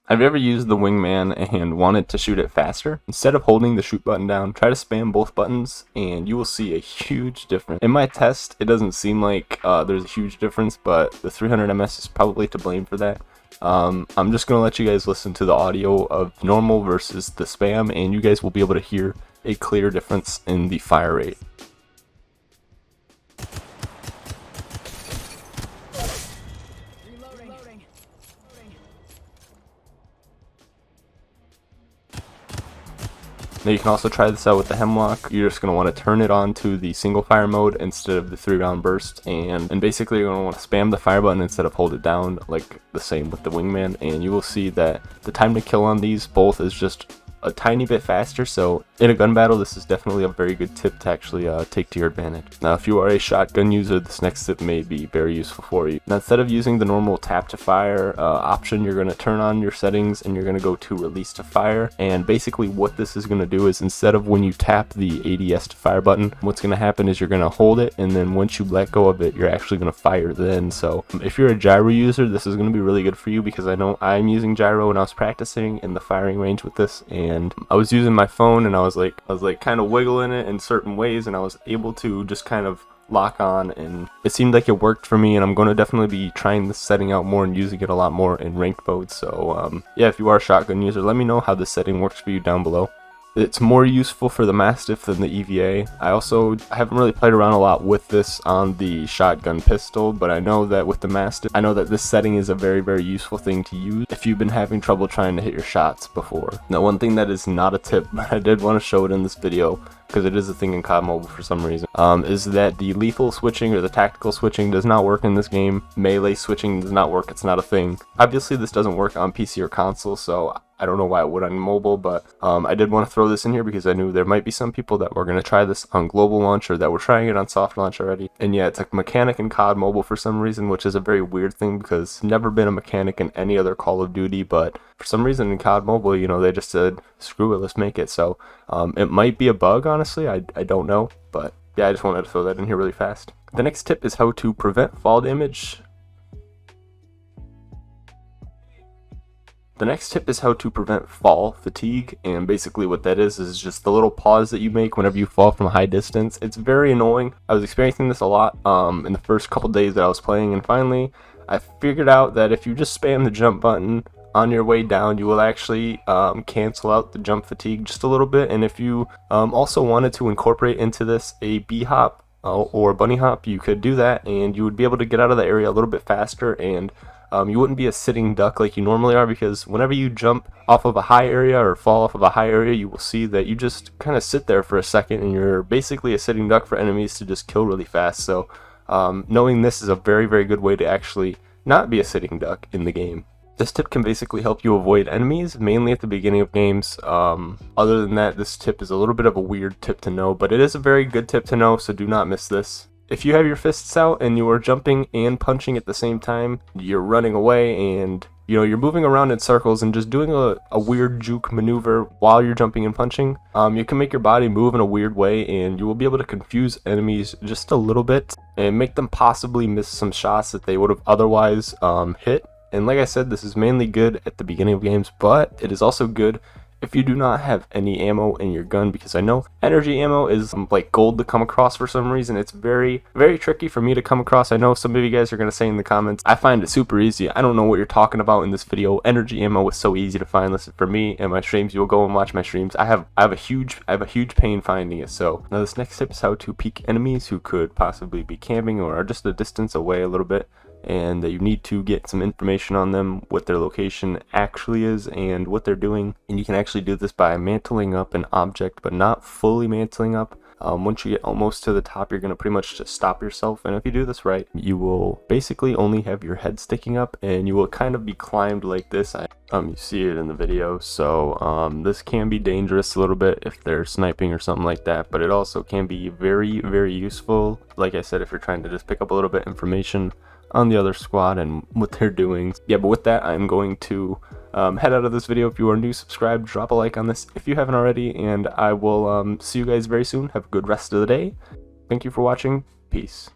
Have you ever used the Wingman and wanted to shoot it faster? Instead of holding the shoot button down, try to spam both buttons and you will see a huge difference. In my test, it doesn't seem like there's a huge difference, but the 300 ms is probably to blame for that. I'm just going to let you guys listen to the audio of normal versus the spam, and you guys will be able to hear a clear difference in the fire rate. Now you can also try this out with the Hemkok. You're just going to want to turn it on to the single fire mode instead of the 3-round burst, and basically you're going to want to spam the fire button instead of hold it down, like the same with the Wingman, and you will see that the time to kill on these both is just a tiny bit faster. So in a gun battle, this is definitely a very good tip to actually take to your advantage. Now if you are a shotgun user, this next tip may be very useful for you. Now instead of using the normal tap to fire option, you're going to turn on your settings and you're going to go to release to fire, and basically what this is going to do is instead of when you tap the ADS to fire button, what's going to happen is you're going to hold it, and then once you let go of it, you're actually going to fire then. So if you're a gyro user, this is going to be really good for you, because I know I'm using gyro and I was practicing in the firing range with this, and I was using my phone and I was like kind of wiggling it in certain ways, and I was able to just kind of lock on, and it seemed like it worked for me, and I'm going to definitely be trying this setting out more and using it a lot more in ranked mode. So yeah, if you are a shotgun user, let me know how this setting works for you down below. It's more useful for the Mastiff than the EVA. I haven't really played around a lot with this on the shotgun pistol, but I know that with the Mastiff, I know that this setting is a very, very useful thing to use if you've been having trouble trying to hit your shots before. Now, one thing that is not a tip, but I did want to show it in this video, because it is a thing in COD Mobile for some reason, is that the lethal switching or the tactical switching does not work in this game. Melee switching does not work, it's not a thing. Obviously this doesn't work on PC or console, so I don't know why it would on mobile, but I did want to throw this in here because I knew there might be some people that were going to try this on global launch, or that were trying it on soft launch already. And yeah, it's a mechanic in COD Mobile for some reason, which is a very weird thing because never been a mechanic in any other Call of Duty, but for some reason in COD Mobile, you know, they just said, screw it, let's make it. So it might be a bug, honestly, I don't know, but yeah, I just wanted to throw that in here really fast. The next tip is how to prevent fall damage. The next tip is how to prevent fall fatigue, and basically what that is just the little pause that you make whenever you fall from a high distance. It's very annoying. I was experiencing this a lot in the first couple days that I was playing, and finally I figured out that if you just spam the jump button on your way down, you will actually cancel out the jump fatigue just a little bit. And if you also wanted to incorporate into this a bee hop or bunny hop, you could do that, and you would be able to get out of the area a little bit faster, and you wouldn't be a sitting duck like you normally are, because whenever you jump off of a high area or fall off of a high area, you will see that you just kind of sit there for a second and you're basically a sitting duck for enemies to just kill really fast. So knowing this is a very, very good way to actually not be a sitting duck in the game. This tip can basically help you avoid enemies, mainly at the beginning of games. Other than that, this tip is a little bit of a weird tip to know, but it is a very good tip to know, so do not miss this. If you have your fists out and you are jumping and punching at the same time, you're running away and you're moving around in circles and just doing a weird juke maneuver while you're jumping and punching, you can make your body move in a weird way, and you will be able to confuse enemies just a little bit and make them possibly miss some shots that they would have otherwise hit. And like I said, this is mainly good at the beginning of games, but it is also good if you do not have any ammo in your gun, because I know energy ammo is like gold to come across for some reason. It's very, very tricky for me to come across. I know some of you guys are going to say in the comments, I find it super easy. I don't know what you're talking about in this video. Energy ammo is so easy to find. Listen, for me and my streams, you'll go and watch my streams. I have a huge pain finding it. So now this next tip is how to peek enemies who could possibly be camping or are just a distance away a little bit, and that you need to get some information on them, what their location actually is and what they're doing. And you can actually do this by mantling up an object, but not fully mantling up. Once you get almost to the top, you're going to pretty much just stop yourself, and if you do this right, you will basically only have your head sticking up, and you will kind of be climbed like this. You see it in the video. So this can be dangerous a little bit if they're sniping or something like that, but it also can be very, very useful, like I said, if you're trying to just pick up a little bit information on the other squad and what they're doing. Yeah, but with that, I'm going to head out of this video. If you are new, subscribe, drop a like on this if you haven't already, and I will see you guys very soon. Have a good rest of the day. Thank you for watching. Peace.